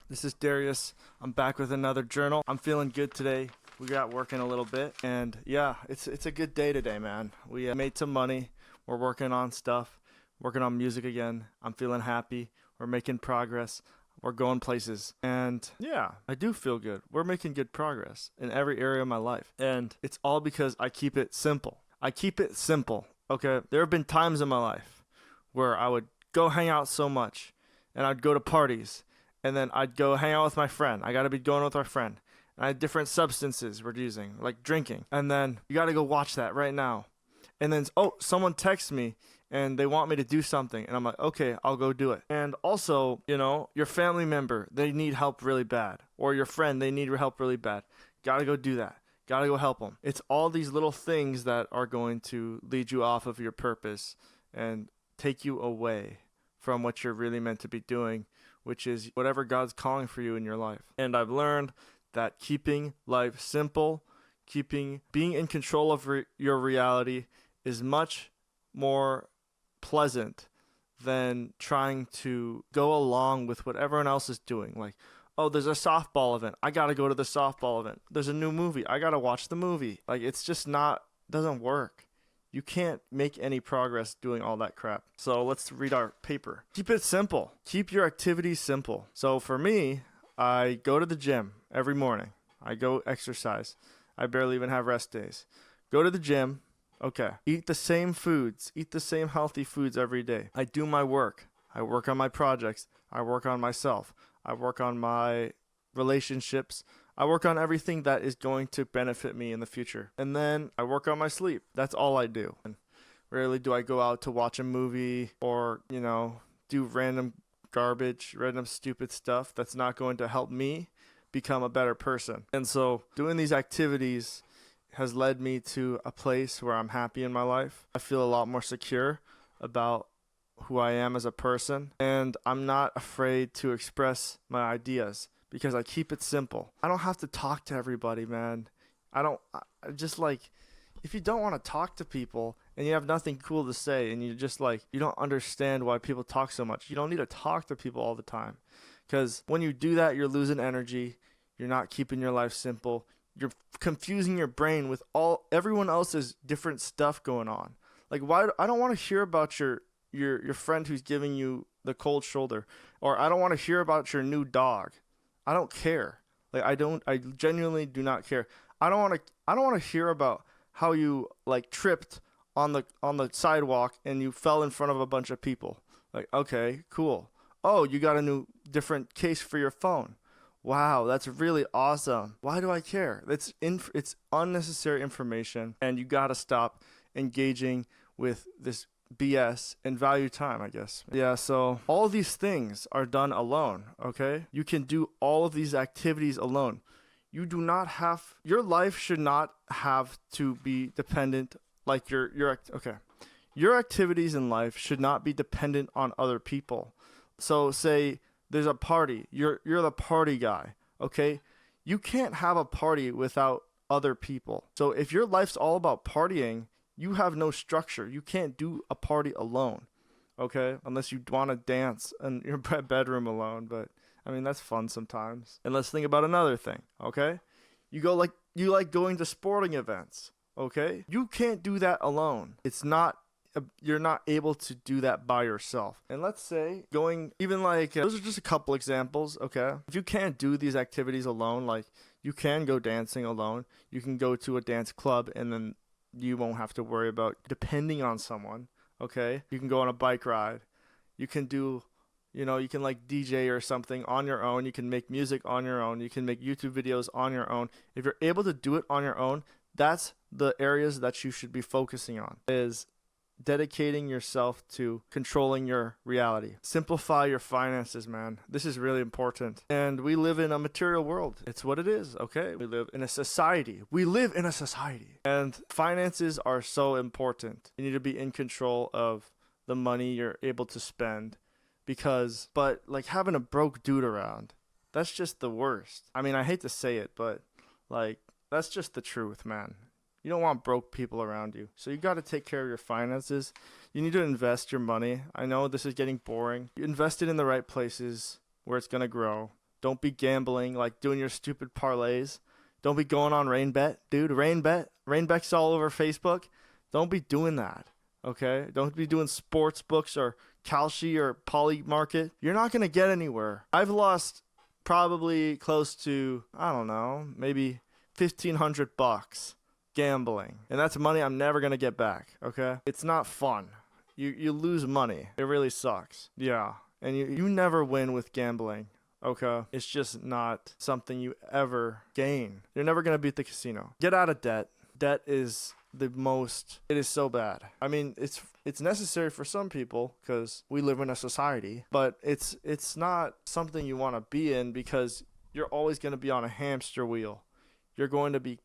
This is Darius. I'm back with another journal. I'm feeling good today. We got working a little bit, and yeah, it's a good day today, man. We made some money. We're working on stuff, working on music again. I'm feeling happy. We're making progress. We're going places, and yeah, I do feel good. We're making good progress in every area of my life, and it's all because I keep it simple. I keep it simple, okay? There have been times in my life where I would go hang out so much, and I'd go to parties, and then I'd go hang out with my friend. I gotta be going with my friend. And I had different substances we're using, like drinking. And then you gotta go watch that right now. And then, oh, someone texts me and they want me to do something. And I'm like, okay, I'll go do it. And also, your family member, they need help really bad. Or your friend, they need your help really bad. Gotta go do that. Gotta go help them. It's all these little things that are going to lead you off of your purpose and take you away from what you're really meant to be doing, which is whatever God's calling for you in your life. And I've learned that keeping life simple, being in control of your reality is much more pleasant than trying to go along with what everyone else is doing. Like, oh, there's a softball event. I got to go to the softball event. There's a new movie. I got to watch the movie. Like, it's just doesn't work. You can't make any progress doing all that crap. So let's read our paper. Keep it simple. Keep your activities simple. So for me, I go to the gym every morning. I go exercise. I barely even have rest days. Go to the gym. Okay. Eat the same foods. Eat the same healthy foods every day. I do my work. I work on my projects. I work on myself. I work on my relationships. I work on everything that is going to benefit me in the future. And then I work on my sleep. That's all I do. And rarely do I go out to watch a movie or, do random garbage, random stupid stuff that's not going to help me become a better person. And so doing these activities has led me to a place where I'm happy in my life. I feel a lot more secure about who I am as a person, and I'm not afraid to express my ideas because I keep it simple. I don't have to talk to everybody, man. I just like, if you don't want to talk to people and you have nothing cool to say and you just like, you don't understand why people talk so much, you don't need to talk to people all the time. Because when you do that, you're losing energy. You're not keeping your life simple. You're confusing your brain with everyone else's different stuff going on. Like, why? I don't want to hear about your friend who's giving you the cold shoulder, or I don't want to hear about your new dog. I don't care. Like, I genuinely do not care. I don't want to hear about how you like tripped on the sidewalk and you fell in front of a bunch of people. Like, okay, cool. Oh, you got a new different case for your phone. Wow, that's really awesome. Why do I care? It's unnecessary information, and you got to stop engaging with this BS and value time, I guess. Yeah, so all of these things are done alone, okay? You can do all of these activities alone. You do not have, your life should not have to be dependent, like your activities in life should not be dependent on other people. So say there's a party, you're the party guy, okay? You can't have a party without other people. So if your life's all about partying, you have no structure. You can't do a party alone, okay? Unless you want to dance in your bedroom alone, but I mean, that's fun sometimes. And let's think about another thing, okay? You like going to sporting events, okay? You can't do that alone. You're not able to do that by yourself. And let's say those are just a couple examples, okay? If you can't do these activities alone, like you can go dancing alone. You can go to a dance club and then you won't have to worry about depending on someone, okay? You can go on a bike ride. You can do, you can like DJ or something on your own. You can make music on your own. You can make YouTube videos on your own. If you're able to do it on your own, that's the areas that you should be focusing on, is dedicating yourself to controlling your reality. Simplify your finances, man. This is really important. And we live in a material world. It's what it is, okay? We live in a society. And finances are so important. You need to be in control of the money you're able to spend but like having a broke dude around, that's just the worst. I mean, I hate to say it, but like, that's just the truth, man. You don't want broke people around you. So you got to take care of your finances. You need to invest your money. I know this is getting boring. You invest it in the right places where it's going to grow. Don't be gambling, like doing your stupid parlays. Don't be going on RainBet, dude. RainBet's all over Facebook. Don't be doing that, okay? Don't be doing sports books or Kalshi or Poly Market. You're not going to get anywhere. I've lost probably close to, I don't know, maybe $1,500 gambling. And that's money I'm never going to get back, okay? It's not fun. You lose money. It really sucks. Yeah. And you never win with gambling. Okay, it's just not something you ever gain. You're never going to beat the casino. Get out of debt. Debt is it is so bad. I mean, it's necessary for some people because we live in a society, but it's not something you want to be in because you're always going to be on a hamster wheel. You're going to be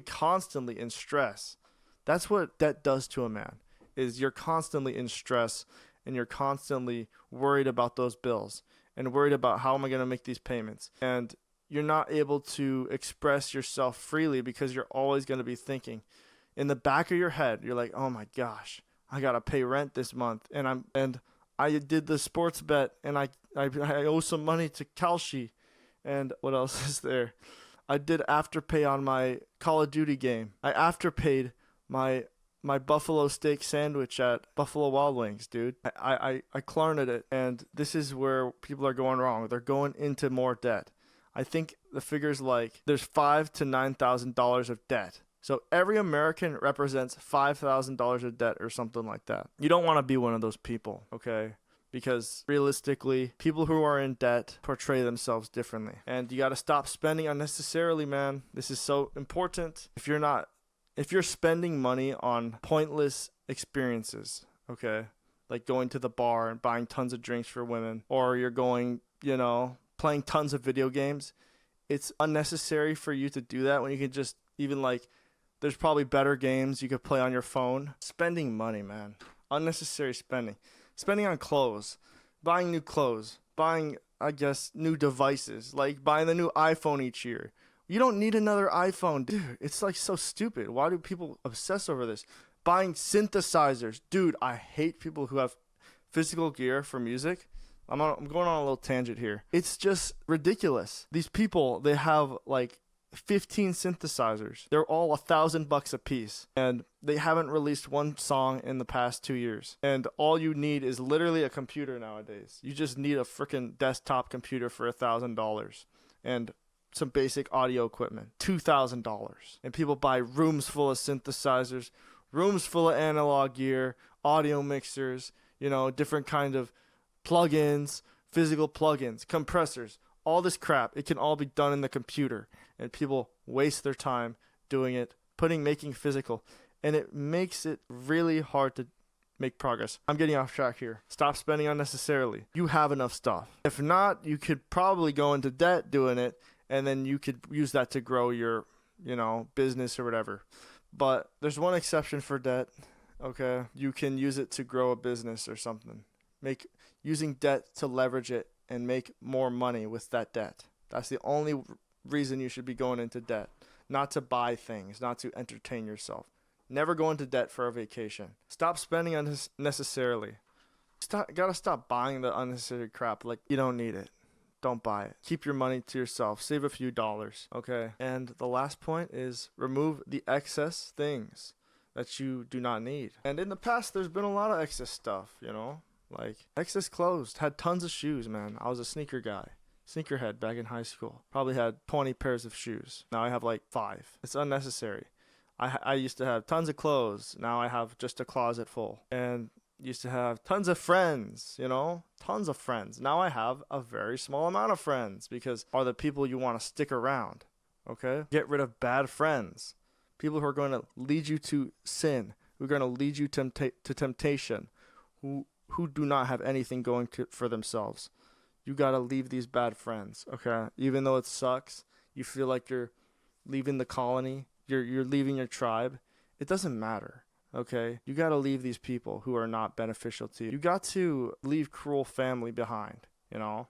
constantly in stress. That's what debt does to a man, is you're constantly in stress and you're constantly worried about those bills and worried about how am I going to make these payments. And you're not able to express yourself freely because you're always going to be thinking in the back of your head. You're like, oh my gosh, I got to pay rent this month. And I did the sports bet and I owe some money to Kalshi. And what else is there? I did afterpay on my Call of Duty game. I afterpaid my buffalo steak sandwich at Buffalo Wild Wings, dude. I Klarna'd it, and this is where people are going wrong. They're going into more debt. I think the figure's like there's $5,000 to $9,000 of debt. So every American represents $5,000 of debt or something like that. You don't want to be one of those people, okay? Because realistically, people who are in debt portray themselves differently. And you got to stop spending unnecessarily, man. This is so important. If you're spending money on pointless experiences, okay, like going to the bar and buying tons of drinks for women, or you're going, playing tons of video games, it's unnecessary for you to do that when you can just there's probably better games you could play on your phone. Spending money, man. Unnecessary spending. Spending on clothes, buying new clothes, buying, new devices, like buying the new iPhone each year. You don't need another iPhone, dude. It's so stupid. Why do people obsess over this? Buying synthesizers. Dude, I hate people who have physical gear for music. I'm going on a little tangent here. It's just ridiculous. These people, they have 15 synthesizers. They're all $1,000 a piece. And they haven't released one song in the past 2 years. And all you need is literally a computer nowadays. You just need a freaking desktop computer for $1,000. And some basic audio equipment, $2,000. And people buy rooms full of synthesizers, rooms full of analog gear, audio mixers, different kind of plugins, physical plugins, compressors, all this crap. It can all be done in the computer. And people waste their time doing it, making physical. And it makes it really hard to make progress. I'm getting off track here. Stop spending unnecessarily. You have enough stuff. If not, you could probably go into debt doing it. And then you could use that to grow your, business or whatever. But there's one exception for debt, okay? You can use it to grow a business or something. Using debt to leverage it and make more money with that debt. That's the only reason you should be going into debt. Not to buy things, not to entertain yourself. Never go into debt for a vacation. Stop spending unnecessarily. Gotta stop buying the unnecessary crap. You don't need it. Don't buy it. Keep your money to yourself. Save a few dollars, okay? And the last point is remove the excess things that you do not need. And in the past, there's been a lot of excess stuff, excess clothes. Had tons of shoes, man. I was a sneaker guy. Sneakerhead back in high school. Probably had 20 pairs of shoes. Now I have 5. It's unnecessary. I used to have tons of clothes. Now I have just a closet full. And used to have tons of friends, tons of friends. Now I have a very small amount of friends because are the people you want to stick around, okay? Get rid of bad friends, people who are going to lead you to sin, who are going to lead you to temptation, who do not have anything going for themselves. You got to leave these bad friends, okay? Even though it sucks, you feel like you're leaving the colony, you're leaving your tribe, it doesn't matter. Okay, you got to leave these people who are not beneficial to you. You got to leave cruel family behind,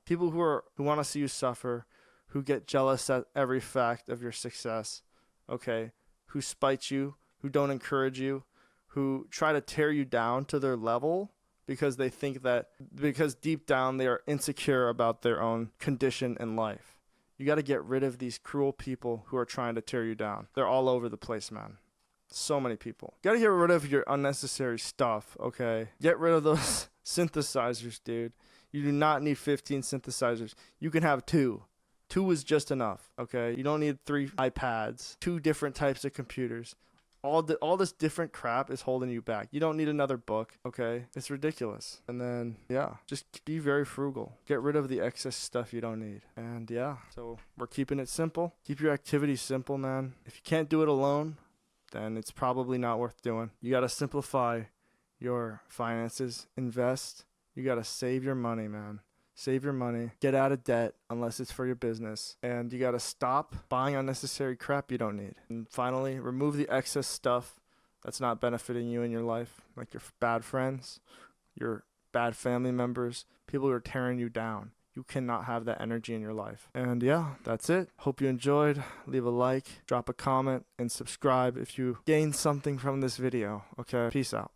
people who want to see you suffer, who get jealous at every fact of your success, okay, who spite you, who don't encourage you, who try to tear you down to their level because they think that, because deep down they are insecure about their own condition in life. You got to get rid of these cruel people who are trying to tear you down. They're all over the place, man. So many people. Got to get rid of your unnecessary stuff, okay? Get rid of those synthesizers, dude. You do not need 15 synthesizers. You can have 2. 2 is just enough, okay? You don't need 3 iPads, 2 different types of computers. All this different crap is holding you back. You don't need another book, okay? It's ridiculous. And then, yeah, just be very frugal. Get rid of the excess stuff you don't need. And yeah, so we're keeping it simple. Keep your activities simple, man. If you can't do it alone, then it's probably not worth doing. You got to simplify your finances. Invest. You got to save your money, man. Save your money. Get out of debt unless it's for your business. And you got to stop buying unnecessary crap you don't need. And finally, remove the excess stuff that's not benefiting you in your life, like your bad friends, your bad family members, people who are tearing you down. You cannot have that energy in your life. And yeah, that's it. Hope you enjoyed. Leave a like, drop a comment, and subscribe if you gained something from this video. Okay, peace out.